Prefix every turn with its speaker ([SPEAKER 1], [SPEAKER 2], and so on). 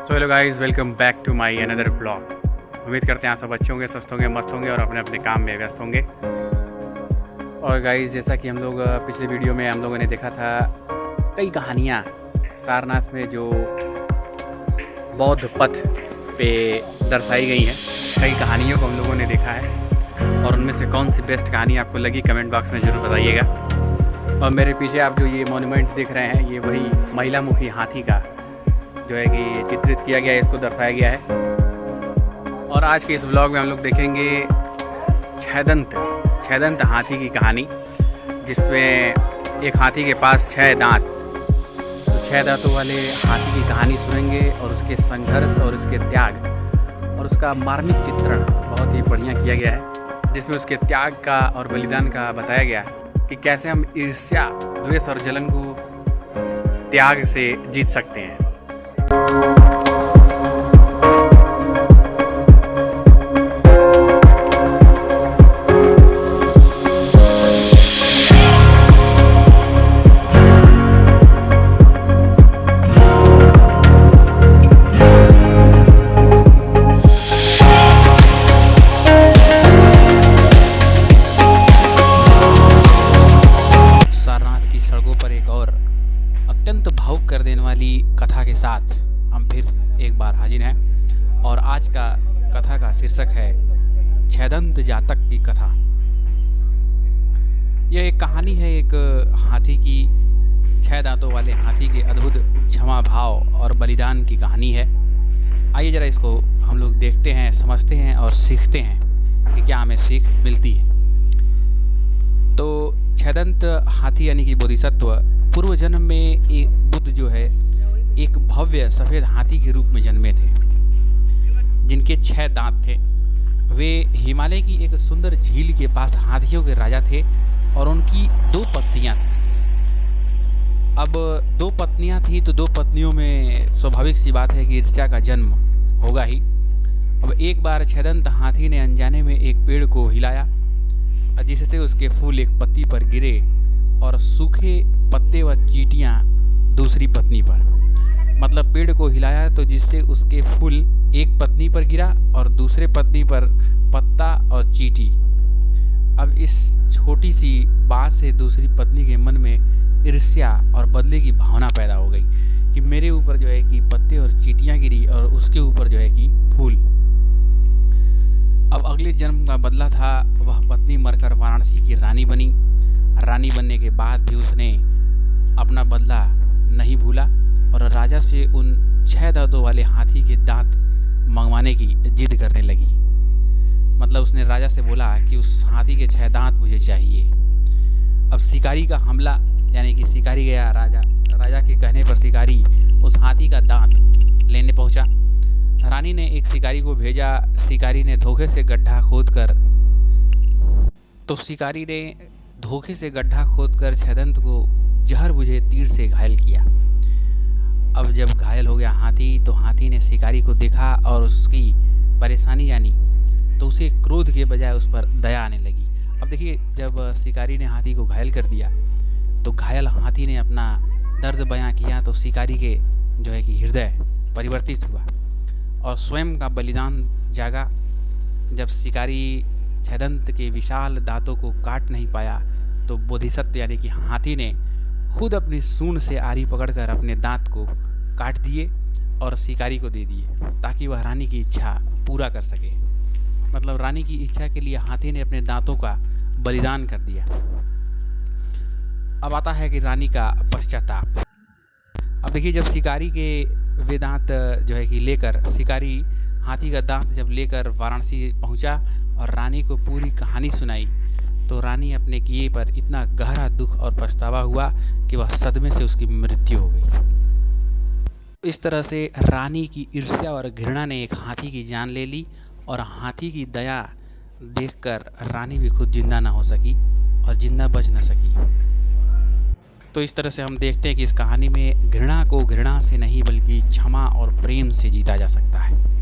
[SPEAKER 1] So hello guys, welcome back to my another blog. उम्मीद करते हैं आप सब अच्छे होंगे, स्वस्थ होंगे, मस्त होंगे और अपने अपने काम में व्यस्त होंगे। और गाइस, जैसा कि हम लोग पिछले वीडियो में हम लोगों ने देखा था कई कहानियाँ सारनाथ में जो बौद्ध पथ पे दर्शाई गई हैं। कई कहानियों को हम लोगों ने देखा है और उनमें से कौन सी बेस्ट कहानी आपको लगी कमेंट बॉक्स में ज़रूर बताइएगा। और मेरे पीछे आप जो ये मॉन्यूमेंट देख रहे हैं, ये वही महिला मुखी हाथी का जो है कि चित्रित किया गया है, इसको दर्शाया गया है। और आज के इस ब्लॉग में हम लोग देखेंगे छहदंत हाथी की कहानी, जिसमें एक हाथी के पास 6 दांत, तो 6 दांतों वाले हाथी की कहानी सुनेंगे और उसके संघर्ष और उसके त्याग और उसका मार्मिक चित्रण बहुत ही बढ़िया किया गया है, जिसमें उसके त्याग का और बलिदान का बताया गया है कि कैसे हम ईर्ष्या, द्वेष और जलन को त्याग से जीत सकते हैं। सारनाथ की सड़कों पर एक और अत्यंत भावुक कर देने वाली कथा के साथ हम फिर एक बार हाजिर हैं। और आज का कथा का शीर्षक है छहदंत जातक की कथा। यह एक कहानी है एक हाथी की, 6 दांतों वाले हाथी के अद्भुत क्षमा भाव और बलिदान की कहानी है। आइए जरा इसको हम लोग देखते हैं, समझते हैं और सीखते हैं कि क्या हमें सीख मिलती है। तो छहदंत हाथी यानी कि बोधिसत्व पूर्व जन्म में एक बुद्ध जो है एक भव्य सफ़ेद हाथी के रूप में जन्मे थे, जिनके 6 दांत थे। वे हिमालय की एक सुंदर झील के पास हाथियों के राजा थे और उनकी 2 पत्नियां थीं। अब 2 पत्नियां थी तो 2 पत्नियों में स्वाभाविक सी बात है कि ईर्ष्या का जन्म होगा ही। अब एक बार छहदंत हाथी ने अनजाने में एक पेड़ को हिलाया, जिससे उसके फूल एक पत्ती पर गिरे और सूखे पत्ते व चींटियां दूसरी पत्नी पर। मतलब पेड़ को हिलाया तो जिससे उसके फूल एक पत्नी पर गिरा और दूसरे पत्नी पर पत्ता और चींटी। अब इस छोटी सी बात से दूसरी पत्नी के मन में ईर्ष्या और बदले की भावना पैदा हो गई कि मेरे ऊपर जो है कि पत्ते और चींटियां गिरी और उसके ऊपर जो है कि फूल। अब अगले जन्म का बदला था, वह पत्नी मरकर वाराणसी की रानी बनी। रानी बनने के बाद भी उसने अपना बदला नहीं भूला और राजा से उन 6 दांतों वाले हाथी के दांत मंगवाने की जिद करने लगी। मतलब उसने राजा से बोला कि उस हाथी के 6 दांत मुझे चाहिए। अब शिकारी का हमला, यानी कि शिकारी गया, राजा के कहने पर शिकारी उस हाथी का दांत लेने पहुंचा। रानी ने एक शिकारी को भेजा। शिकारी ने धोखे से गड्ढा खोदकर छहदंत को जहर बुझे तीर से घायल किया। अब जब घायल हो गया हाथी, तो हाथी ने शिकारी को देखा और उसकी परेशानी जानी, तो उसे क्रोध के बजाय उस पर दया आने लगी। अब देखिए, जब शिकारी ने हाथी को घायल कर दिया तो घायल हाथी ने अपना दर्द बयां किया, तो शिकारी के जो है कि हृदय परिवर्तित हुआ और स्वयं का बलिदान जागा। जब शिकारी छहदंत के विशाल दांतों को काट नहीं पाया तो बोधिसत्व यानी कि हाथी ने खुद अपनी सूंड से आरी पकड़कर अपने दांत को काट दिए और शिकारी को दे दिए, ताकि वह रानी की इच्छा पूरा कर सके। मतलब रानी की इच्छा के लिए हाथी ने अपने दांतों का बलिदान कर दिया। अब आता है कि रानी का पश्चाताप। अब देखिए, जब शिकारी के वे दांत जो है कि लेकर, शिकारी हाथी का दांत जब लेकर वाराणसी पहुंचा और रानी को पूरी कहानी सुनाई, तो रानी अपने किए पर इतना गहरा दुख और पछतावा हुआ कि वह सदमे से उसकी मृत्यु हो गई। इस तरह से रानी की ईर्ष्या और घृणा ने एक हाथी की जान ले ली और हाथी की दया देखकर रानी भी खुद जिंदा ना हो सकी और जिंदा बच न सकी। तो इस तरह से हम देखते हैं कि इस कहानी में घृणा को घृणा से नहीं बल्कि क्षमा और प्रेम से जीता जा सकता है।